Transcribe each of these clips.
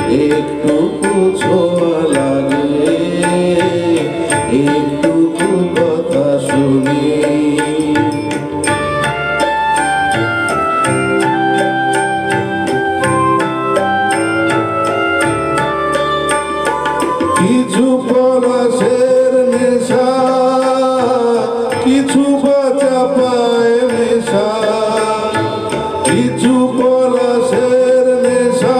একটুকু ছোঁয়া লাগে, একটুকু কথা শুনি। কিছু পলাশের নেশা, কিছু বাঁচা পায় নেশা, কিছু পলাশের নেশা,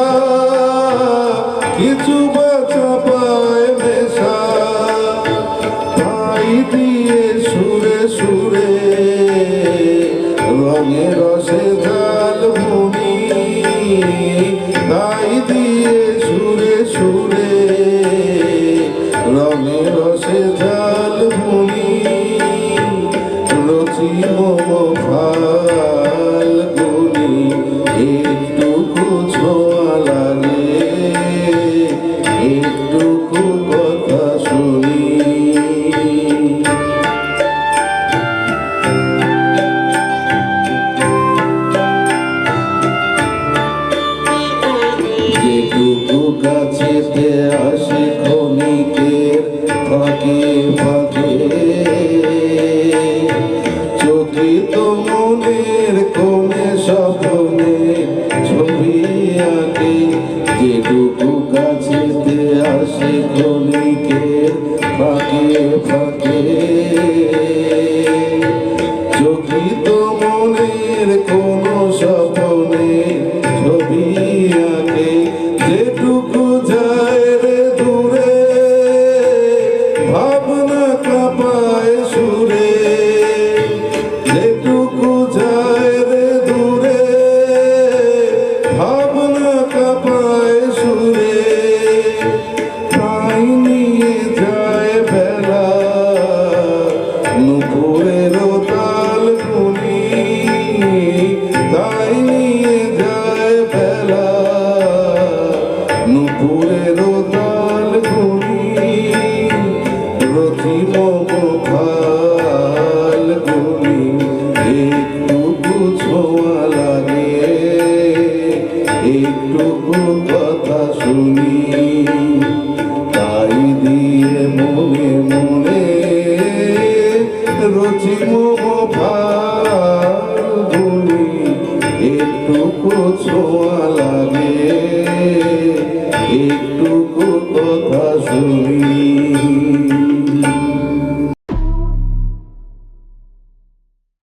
কিছু বাঁচা পায় নেশা। তাই দিয়ে সুরে সুরে রঙে রসে জাল বুনি, তাই দিয়ে সুরে সুরে রঙে রসে জাল বুনি। রচি মম ফাল্গুনি, একটুকু ছোঁয়া লাগে, একটুকু কথা শুনি। যেটুকু কাছেতে আসে ক্ষণিকের ফাঁকে ফাঁকে, চকিত মনের কোণে স্বপ্নে ছবি আঁকে। যেটুকু কাছেতে আসে ক্ষণিকের ফাঁকে ফাঁকে, চকিত মনের কোন স্বপ্নে ছবি আঁকে। যেটুকু যায় রে দূরে, ভাবনা কাঁপায় সুরে, যেটুকু যায় রে দূরে, ভাবনা কাঁপায় সুরে। তাই নিয়ে যায় বেলা নুপুরের তাল গুনি, তাই নিয়ে যায় বেলা নুপুরের তাল গুনি। রথি মম ফাল্গুনি, একটুকু ছোঁয়া লাগে, একটু